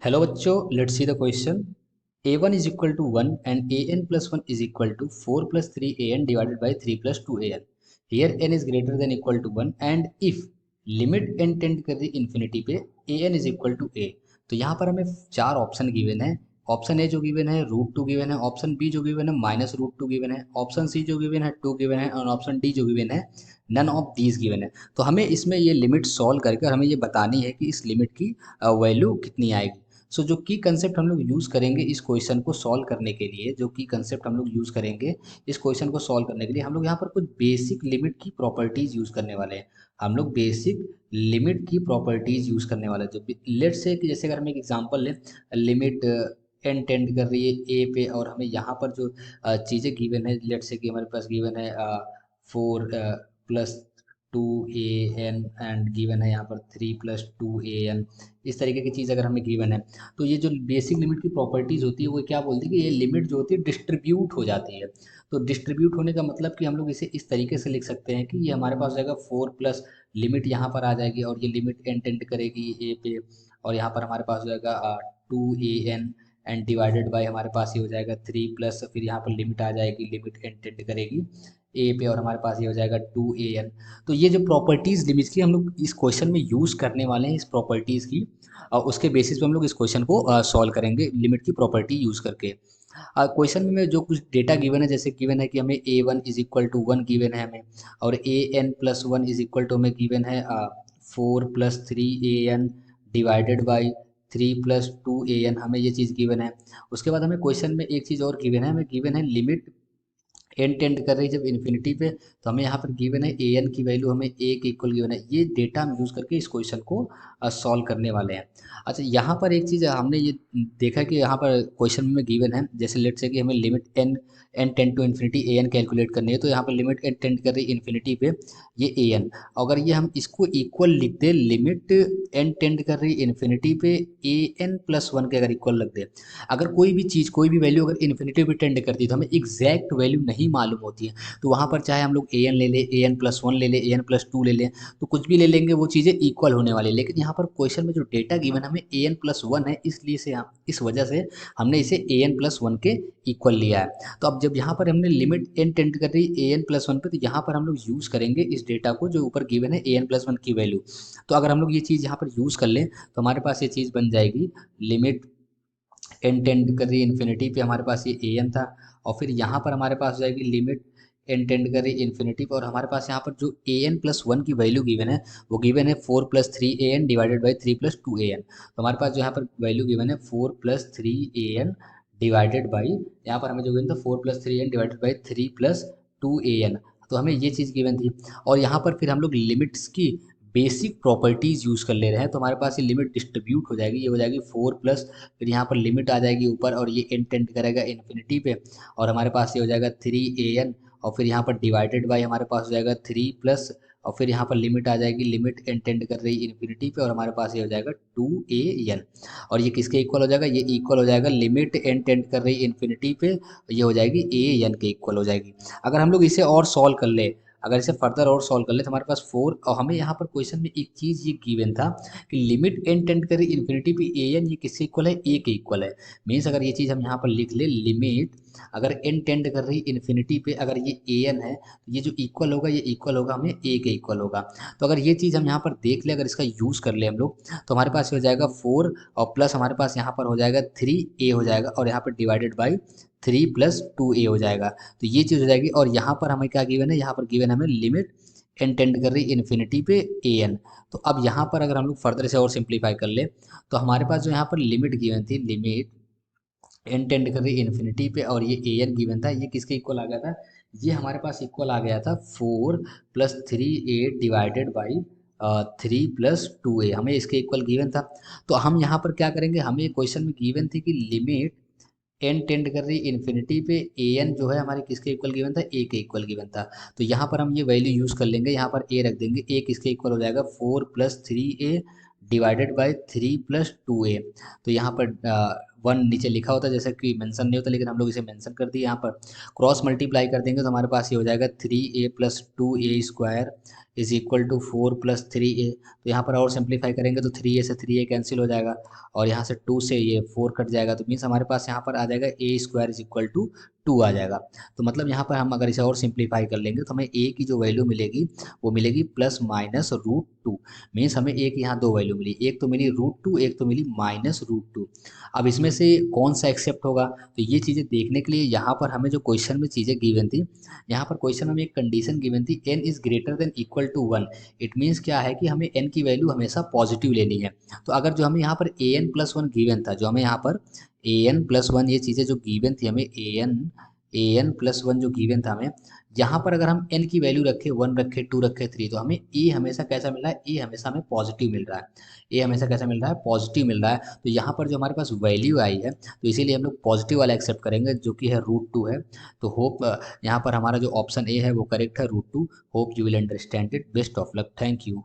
Hello बच्चों, let's see the question. a1 is equal to 1 and an plus 1 is equal to 4 plus 3an divided by 3 plus 2an. Here n is greater than equal to 1 and if limit n tend कर दी infinity पे an is equal to a। तो यहाँ पर हमें चार option given है। Option A जो given है √2 गिवन है, ऑप्शन बी जो गिवन है -√2 गिवन है, ऑप्शन सी जो गिवन है 2 गिवन है और ऑप्शन डी जो गिवन है नन ऑफ दीज गिवन है। तो हमें इसमें ये लिमिट सॉल्व करके हमें ये बतानी है कि इस लिमिट की वैल्यू कितनी आएगी। सो जो की कंसेप्ट हम लोग यूज़ करेंगे इस क्वेश्चन को सॉल्व करने के लिए, जो की कंसेप्ट हम लोग यूज़ करेंगे इस क्वेश्चन को सॉल्व करने के लिए, हम लोग यहाँ पर कुछ बेसिक लिमिट की प्रॉपर्टीज़ यूज़ करने वाले हैं। हम लोग बेसिक लिमिट की प्रॉपर्टीज़ यूज़ करने वाले हैं। जो लेट से कि जैसे अगर हम एक एग्जांपल लें, लिमिट एन टेंड कर रही है ए पे और हमें यहाँ पर जो चीज़ें गिवन है, लेट से कि हमारे पास गिवन है 4 प्लस 2an एंड गिवन है यहाँ पर 3 प्लस 2an। इस तरीके की चीज़ अगर हमें गिवन है तो ये जो बेसिक लिमिट की प्रॉपर्टीज़ होती है वो क्या बोलती है कि ये लिमिट जो होती है डिस्ट्रीब्यूट हो जाती है। तो डिस्ट्रीब्यूट होने का मतलब कि हम लोग इसे इस तरीके से लिख सकते हैं कि ये हमारे पास हो जाएगा 4 प्लस लिमिट यहाँ पर आ जाएगी और ये लिमिट एन टेंड करेगी ए पे और यहाँ पर हमारे पास हो जाएगा 2an एंड डिवाइडेड बाय हमारे पास ये हो जाएगा 3 प्लस फिर यहाँ पर लिमिट आ जाएगी, लिमिट एन टेंड करेगी ए पे और हमारे पास ये हो जाएगा 2an। तो ये जो प्रॉपर्टीज़ लिमिट्स की हम लोग इस क्वेश्चन में यूज़ करने वाले हैं, इस प्रॉपर्टीज़ की और उसके बेसिस पे हम लोग इस क्वेश्चन को सॉल्व करेंगे लिमिट की प्रॉपर्टी यूज़ करके। क्वेश्चन में जो कुछ डेटा गिवन है, जैसे गिवन है कि हमें a1 is equal to 1 given है हमें और an plus 1 is equal to हमें गिवन है 4 plus 3an divided by 3 plus 2an, हमें ये चीज़ गिवन है। उसके बाद हमें क्वेश्चन में एक चीज़ और गिवन है, हमें गिवन है लिमिट एन टेंड कर रही है जब इन्फिनिटी पे, तो हमें यहाँ पर गिवन है ए एन की वैल्यू हमें ए के इक्वल गिवन है। ये डेटा हम यूज़ करके इस क्वेश्चन को सॉल्व करने वाले हैं। अच्छा, यहाँ पर एक चीज़ हमने ये देखा कि यहाँ पर क्वेश्चन में गिवन है, जैसे लेट से कि हमें limit n n tend to infinity a n calculate करनी है, तो यहाँ पर लिमिट एन टेंड कर रही है इन्फिनिटी पे ये ए एन। अगर ये हम इसको इक्वल लिख दे, लिमिट एन टेंड कर रही है इन्फिनिटी पे ए एन प्लस 1 के अगर इक्वल लग दे, अगर कोई भी चीज़ कोई भी वैल्यू अगर इन्फिनिटी पे टेंड करती है तो हमें एग्जैक्ट वैल्यू नहीं मालूम होती है। तो वहाँ पर चाहे हम लोग ए एन ले लें, ए एन प्लस 1 ले लें, ए एन प्लस 2 ले लें, तो कुछ भी ले लेंगे वो चीज़ें इक्वल होने वाली है। लेकिन यहाँ पर क्वेश्चन में जो डेटा गिवन हमें ए एन प्लस 1 है, इसलिए से इस वजह से हमने इसे ए एन प्लस 1 के इक्वल लिया है। तो अब जब यहाँ पर हमने लिमिट एन टेंड कर रही है ए एन प्लस 1 पे, तो यहाँ पर हम लोग यूज़ करेंगे इस डेटा को जो ऊपर गिवन है ए एन प्लस 1 की वैल्यू। तो अगर हम लोग ये चीज़ यहाँ पर यूज़ कर लें तो हमारे पास ये चीज़ बन जाएगी, लिमिट एन टेंड कर रही इन्फिनिटी पे हमारे पास ये ए एन था और फिर यहाँ पर हमारे पास हो जाएगी लिमिट एन टेंड कर रही इन्फिनिटी पे और हमारे पास यहाँ पर जो ए एन प्लस 1 की वैल्यू गिवन है वो गिवन है 4 plus 3an divided by 3 plus 2an। तो हमारे पास जो यहाँ पर वैल्यू गिवन है 4 प्लस 3an डिवाइडेड बाई, यहाँ पर हमें जो गिवन था 4 plus 3an divided by 3 plus 2an। तो हमें ये चीज़ गिवन थी और यहाँ पर फिर हम लोग लिमिट्स की बेसिक प्रॉपर्टीज़ यूज़ कर ले रहे हैं, तो हमारे पास ये लिमिट डिस्ट्रीब्यूट हो जाएगी, ये हो जाएगी 4 प्लस फिर यहाँ पर लिमिट आ जाएगी ऊपर और ये एन टेंड करेगा इन्फिनिटी पे और हमारे पास ये हो जाएगा 3an और फिर यहाँ पर डिवाइडेड बाय हमारे पास हो जाएगा 3 प्लस और फिर यहाँ पर लिमिट आ जाएगी, लिमिट एन टेंड कर रही इन्फिनिटी पे और हमारे पास ये हो जाएगा 2an और ये किसके इक्वल हो जाएगा, ये इक्वल हो जाएगा लिमिट एन टेंड कर रही इन्फिनिटी पे, ये हो जाएगी an के इक्वल हो जाएगी। अगर हम लोग इसे और सॉल्व कर ले, अगर इसे फर्दर और सॉल्व कर ले तो हमारे पास 4 और हमें यहाँ पर क्वेश्चन में एक चीज़ ये गिवन था कि लिमिट एन टेंड कर रही इन्फिनिटी पे ए एन, ये किसके इक्वल है, ए के इक्वल है। मीन्स अगर ये चीज़ हम यहाँ पर लिख ले, लिमिट अगर एन टेंड कर रही इन्फिनिटी पे अगर ये ए एन है तो ये जो इक्वल होगा ये इक्वल होगा हमें ए के इक्वल होगा। तो अगर ये चीज़ हम यहाँ पर देख ले, अगर इसका यूज़ कर ले हम लोग, तो हमारे पास हो जाएगा 4 और प्लस हमारे पास यहाँ पर हो जाएगा 3a हो जाएगा और यहाँ पर डिवाइडेड बाई 3 प्लस 2a हो जाएगा। तो ये चीज़ हो जाएगी और यहाँ पर हमें क्या गिवन है, यहाँ पर गिवन हमें लिमिट एन टेंड कर रही इन्फिनिटी पे ए एन। तो अब यहाँ पर अगर हम लोग फर्दर से और सिंप्लीफाई कर ले तो हमारे पास जो यहाँ पर लिमिट गिवन थी, लिमिट एन टेंड कर रही इन्फिनिटी पे और ये ए एन गिवन था, ये किसके इक्वल आ गया था, ये हमारे पास इक्वल आ गया था 4 plus 3a divided by 3 plus 2a, हमें इसके इक्वल गिवन था। तो हम यहाँ पर क्या करेंगे, हमें क्वेश्चन में गिवन थी कि लिमिट एन टेंड कर रही इन्फिनिटी पे ए एन जो है हमारे किसके इक्वल गिवन था, ए के इक्वल गिवन था। तो यहाँ पर हम ये वैल्यू यूज़ कर लेंगे, यहाँ पर ए रख देंगे, ए किसके इक्वल हो जाएगा 4 plus 3a divided by 3 plus 2a। तो यहाँ पर वन नीचे लिखा होता है, जैसे कि मेंशन नहीं होता, लेकिन हम लोग इसे मेंशन कर दिए यहाँ पर। क्रॉस मल्टीप्लाई कर देंगे तो हमारे पास ये हो जाएगा 3a+2a² is equal to 4+3a। तो यहाँ पर और सिंप्लीफाई करेंगे तो 3a से 3a कैंसिल हो जाएगा, और यहाँ से 2 से ये 4 कट जाएगा, तो मीन्स हमारे पास यहाँ पर आ जाएगा a² इज इक्वल टू 2 आ जाएगा। तो मतलब यहाँ पर हम अगर इसे और सिंप्लीफाई कर लेंगे तो हमें a की जो वैल्यू मिलेगी वो मिलेगी +-√2। मीन्स हमें एक यहाँ दो वैल्यू मिली, एक तो मिली √2, एक तो मिली -√2। अब इसमें से कौन सा एक्सेप्ट होगा, तो ये चीज़ें देखने के लिए यहाँ पर हमें जो क्वेश्चन में चीज़ें गिवन थी, यहाँ पर क्वेश्चन में एक कंडीशन गिवन थी n is greater than equal to 1। It means क्या है कि हमें n की वैल्यू हमेशा पॉजिटिव लेनी है। तो अगर जो हमें यहाँ पर an+1 गिवन था, जो हमें यहाँ पर an+1 ये चीज़ें जो गिवन थी हमें an+1 जो गिवन था हमें, यहाँ पर अगर हम n की वैल्यू रखे 1 रखे 2 रखे 3, तो हमें a हमेशा कैसा मिल रहा है, a हमेशा हमें पॉजिटिव मिल रहा है, a हमेशा कैसा मिल रहा है, पॉजिटिव मिल रहा है। तो यहाँ पर जो हमारे पास वैल्यू आई है, तो इसीलिए हम लोग पॉजिटिव वाला एक्सेप्ट करेंगे जो कि है √2 है। तो होप यहाँ पर हमारा जो ऑप्शन ए है वो करेक्ट है, √2। Hope you will understand it. Best of luck, thank you.